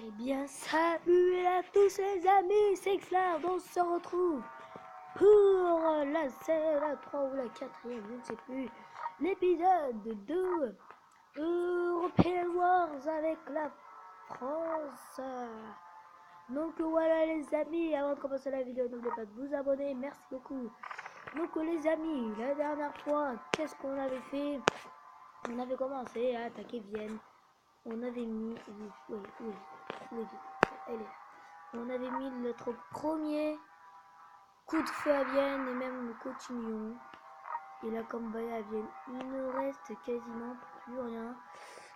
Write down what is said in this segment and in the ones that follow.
Eh bien, salut à tous les amis, c'est Xlar, on se retrouve pour la 3 ou la 4e, je ne sais plus, l'épisode 2 European Wars avec la France. Donc voilà les amis, avant de commencer la vidéo, n'oubliez pas de vous abonner, merci beaucoup. Donc les amis, la dernière fois, qu'est-ce qu'on avait fait? On avait commencé à attaquer Vienne. On avait mis... Elle est là. On avait mis notre premier coup de feu à Vienne et même nous continuons. Et là, comme vous voyez à Vienne, il ne reste quasiment plus rien.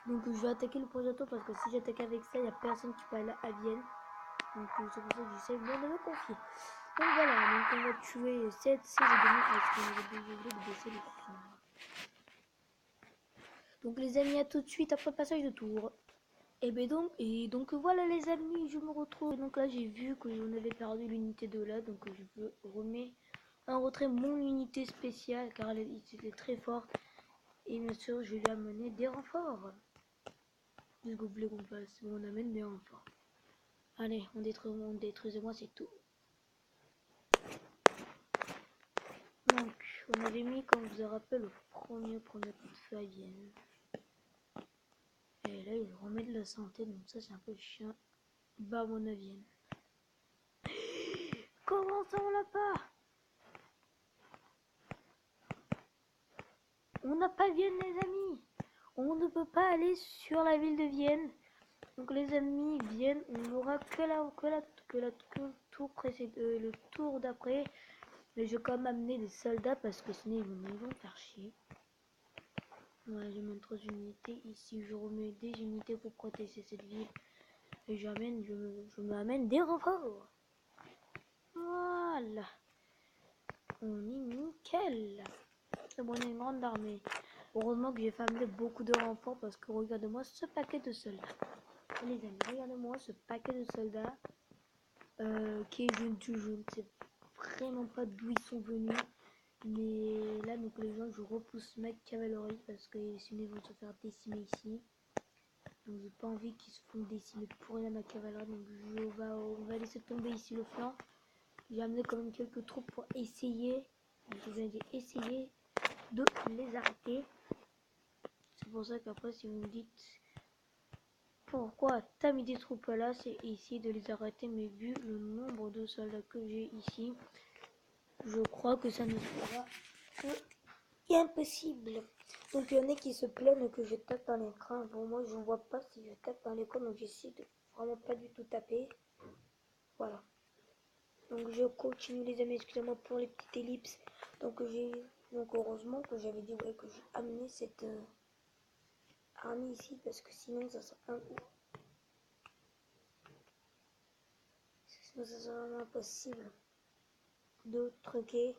Donc je vais attaquer le projecteur parce que si j'attaque avec ça, il n'y a personne qui peut aller à Vienne. Donc c'est pour ça que j'essaie bien de me confier. Donc voilà, donc on va tuer cette CG2000. Est-ce qu'on avait oublié de baisser le son? Donc les amis, à tout de suite après le passage de tour. Et donc voilà les amis, je me retrouve. Donc là j'ai vu qu'on avait perdu l'unité de là, donc je veux remettre en retrait mon unité spéciale car elle était très forte. Et bien sûr je vais amener des renforts. Qu'est-ce que vous voulez qu'on fasse? On amène des renforts. Allez, on détruisez moi, c'est tout. Donc on avait mis, comme je vous rappelle, le premier coup de feu à Vienne. Et là il remet de la santé, donc ça c'est un peu chiant. Bah mon 9e. Comment ça on l'a pas? On n'a pas Vienne les amis. On ne peut pas aller sur la ville de Vienne. Donc les amis, Vienne, on n'aura que le tour précédent, le tour d'après. Mais je vais quand même amener des soldats parce que sinon ils vont faire chier. Voilà, je mets 3 unités ici. Je remets des unités pour protéger cette ville. Et je m'amène des renforts. Voilà. On est nickel. C'est bon, on a une grande armée. Heureusement que j'ai fait amener beaucoup de renforts parce que regardez-moi ce paquet de soldats. Les amis, regardez-moi ce paquet de soldats qui est je ne sais vraiment pas d'où ils sont venus. Mais là, donc les gens, je repousse ma cavalerie parce que sinon ils vont se faire décimer ici. Donc j'ai pas envie qu'ils se font décimer pour rien ma cavalerie. Donc on va laisser tomber ici le flanc. J'ai amené quand même quelques troupes pour essayer. Je vais essayer de les arrêter. C'est pour ça qu'après si vous me dites pourquoi t'as mis des troupes là, c'est essayer de les arrêter, mais vu le nombre de soldats que j'ai ici, je crois que ça ne sera que impossible. Donc il y en a qui se plaignent que je tape dans l'écran. Bon, moi je ne vois pas si je tape dans l'écran, donc j'essaie de vraiment pas du tout taper. Voilà. Donc je continue les amis, excusez-moi pour les petites ellipses. Donc heureusement que j'avais dit que j'ai amené cette armée ici parce que sinon ça serait ça serait impossible de truquer,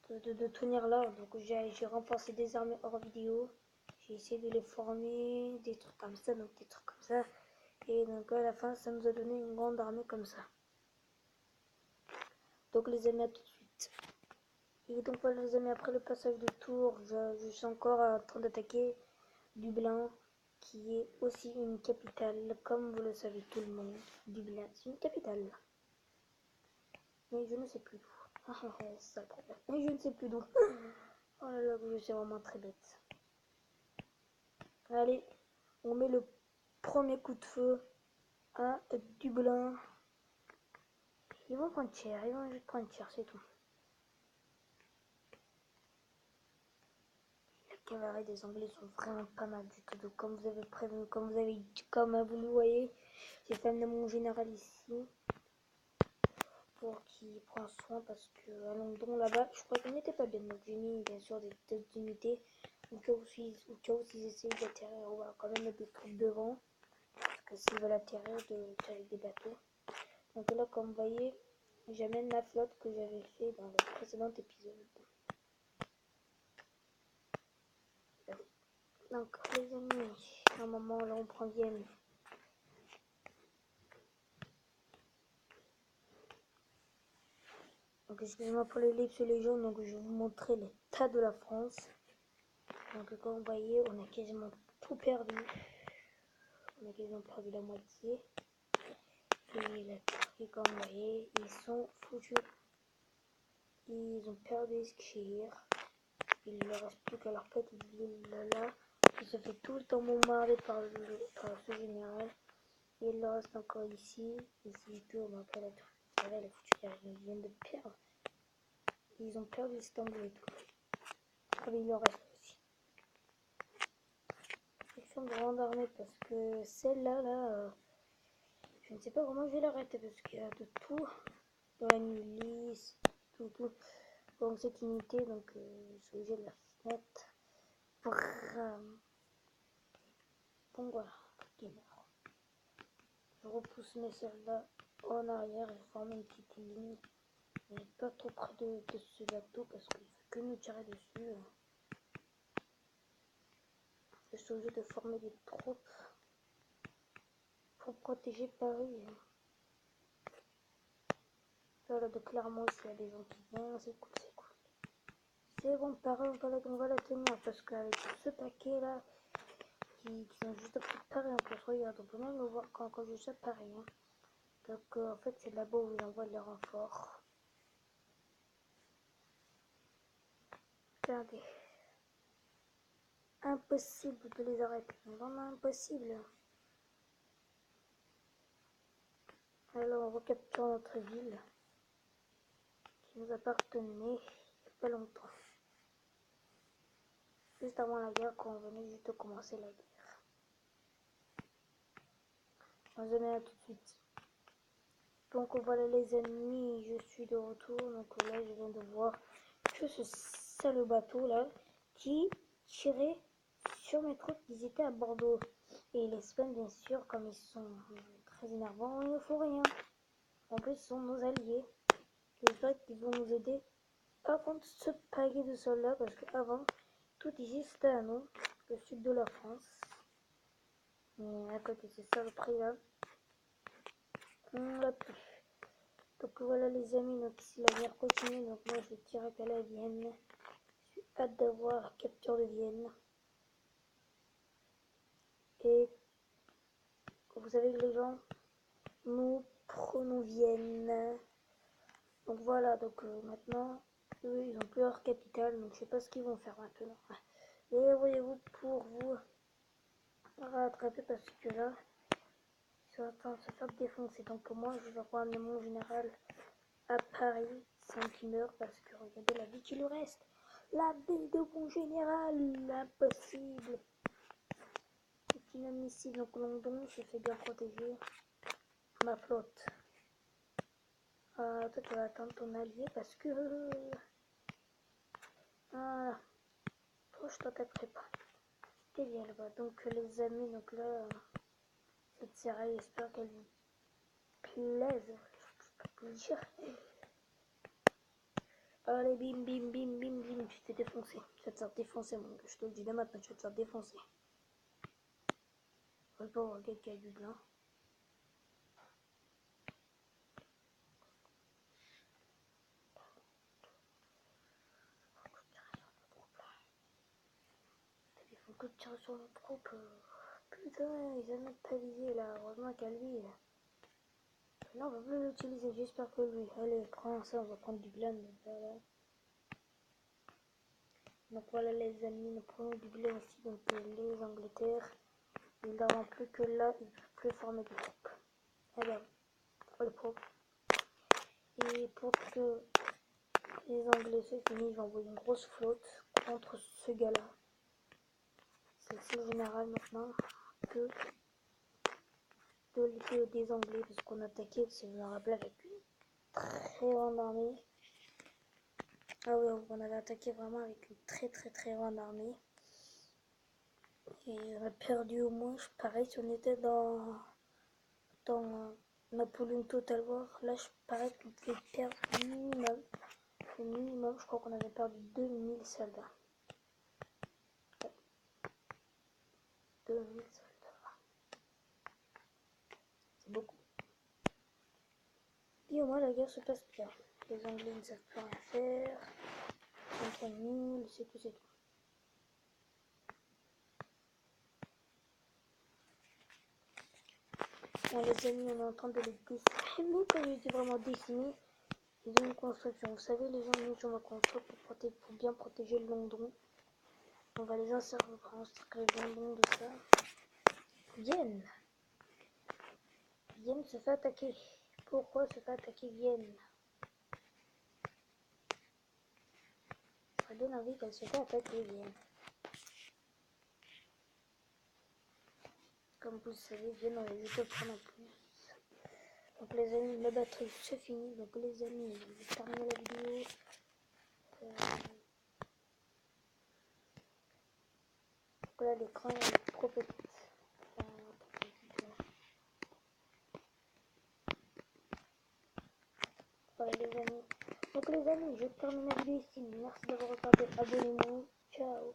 de tenir là. Donc j'ai renforcé des armées hors vidéo. J'ai essayé de les former, des trucs comme ça, donc des trucs comme ça. Et donc à la fin ça nous a donné une grande armée comme ça. Donc les amis, à tout de suite. Et donc voilà les amis, après le passage de tour, je suis encore en train d'attaquer Dublin, qui est aussi une capitale, comme vous le savez tout le monde. Dublin, c'est une capitale. Mais je ne sais plus d'où. C'est ça le problème. Mais je ne sais plus d'où. Oh là là, je suis vraiment très bête. Allez, on met le premier coup de feu à Dublin. Ils vont prendre cher, ils vont juste prendre cher, c'est tout. La cavalerie des Anglais sont vraiment pas mal du tout. Donc, comme vous avez prévenu, comme vous le voyez, j'ai fait amener mon général ici pour qu'il prenne soin parce que à London là-bas, je crois qu'il n'était pas bien. Donc j'ai mis bien sûr des unités au cas où s'ils essayent d'atterrir, on va quand même mettre des troupes devant parce que s'ils veulent atterrir avec des bateaux. Donc là, comme vous voyez, j'amène la flotte que j'avais fait dans le précédent épisode. Donc les amis, à un moment là on prend Vienne. Donc excusez-moi pour l'ellipse les jaunes, donc je vais vous montrer l'état de la France. Donc comme vous voyez, on a quasiment tout perdu. On a quasiment perdu la moitié. Et comme vous voyez, ils sont foutus. Ils ont perdu Eskir. Il ne reste plus que leur petite ville là. Qui se fait tout le temps bombarder par ce général. Et il reste encore ici. Ici tout, mais après elle est foutue. Ils viennent de perdre. Ils ont perdu Istanbul et tout. Ah mais il en reste aussi. Section de grande armée parce que celle-là, je ne sais pas comment je vais l'arrêter parce qu'il y a de tout. Dans la milice, tout. Donc cette unité, donc je suis obligé de la mettre. Donc voilà, gamer. Je repousse mes soldats en arrière et forme une petite ligne. Mais pas trop près de ce bateau parce qu'il ne fait que nous tirer dessus. Je suis obligé de former des troupes pour protéger Paris. Voilà, de clairement, s'il y a des gens qui viennent, c'est cool. C'est bon, Paris, on va la tenir parce qu'avec ce paquet là, qui sont juste à côté de Paris en plus, regarde, on peut même le voir quand je suis à Paris. Hein. Donc en fait, c'est là-bas où ils envoient les renforts. Regardez. Impossible de les arrêter, vraiment impossible. Alors on recapture notre ville qui nous appartenait il n'y a pas longtemps. Juste avant la guerre, quand on venait juste de commencer la guerre. On se met là tout de suite. Donc voilà les ennemis, je suis de retour. Donc là je viens de voir que ce sale bateau là qui tirait sur mes troupes qui étaient à Bordeaux. Et l'Espagne bien sûr, comme ils sont très énervants, ils ne font rien. En plus ils sont nos alliés. J'espère qu'ils vont nous aider à contre ce paquet de soldats parce qu'avant tout ici c'était à nous, le sud de la France. Mais à côté c'est ça le prix là. On l'a plus. Donc voilà les amis, donc si la guerre continue, donc moi je tire à la Vienne. J'ai hâte d'avoir la capture de Vienne. Et vous savez les gens, nous prenons Vienne. Donc voilà, donc maintenant, eux ils n'ont plus leur capitale, donc je sais pas ce qu'ils vont faire maintenant. Et voyez-vous, pour vous rattraper parce que là, ils sont en train de se faire défoncer. Donc moi je vais ramener mon général à Paris sans qu'il meure parce que regardez la vie qui lui reste. La vie de mon général, impossible. C'est inadmissible. Donc London, je fais bien protéger ma flotte. Toi tu vas attendre ton allié parce que voilà. Toi je t'attaquerai pas. T'es bien là-bas. Donc les amis, donc là cette série, j'espère qu'elle vous plaise. Je peux plus le dire. Allez, bim, bim, bim, bim, bim, tu t'es défoncé. Tu vas te faire défoncer, mon gars. Je te le dis dès maintenant, tu vas te faire défoncer. Le pauvre gars qui a du blanc. Il faut que tu tires sur notre troupe. Putain, ils ont pas visé là. Heureusement qu'à lui. Là, on va plus l'utiliser. J'espère que lui. Allez, prends ça, on va prendre du blanc. Voilà. Donc voilà les amis, nous prenons du blé aussi, donc les Angleterres, ils n'ont plus que là, ils ne peuvent plus former des troupes. Alors, le pauvre. Et pour que les Anglais se finissent, je vais envoyer une grosse flotte contre ce gars-là. C'est le général maintenant que des Anglais, parce qu'on attaquait, si vous vous rappelez, avec une très grande armée. Ah oui, on avait attaqué vraiment avec une très grande armée. Et on a perdu au moins, pareil, si on était dans Napoléon Total War, là je parais qu'on pouvait perdre le minimum, je crois qu'on avait perdu 2000 soldats. Ouais. 2000 soldats. C'est beaucoup. Et au moins la guerre se passe bien. Les Anglais ne savent plus rien faire. Ils sont nuls, c'est tout. Bon les amis, on est en train de les dessiner, comme je dis vraiment dessiner. Ils ont une construction. Vous savez, les gens on va construire pour bien protéger le london. On va les insérer, on va encercler le london de ça. Vienne se fait attaquer. Pourquoi se fait attaquer Vienne? Ça donne envie qu'elle se fait attaquer Vienne. Comme vous le savez, Vienne on les étoiles prendre en plus. Donc les amis, la batterie se finit. Donc les amis, je vais terminer la vidéo. Donc là l'écran est trop petit. Voilà les amis. Donc les amis, je termine la vidéo ici. Merci d'avoir regardé. Abonnez-vous. Ciao.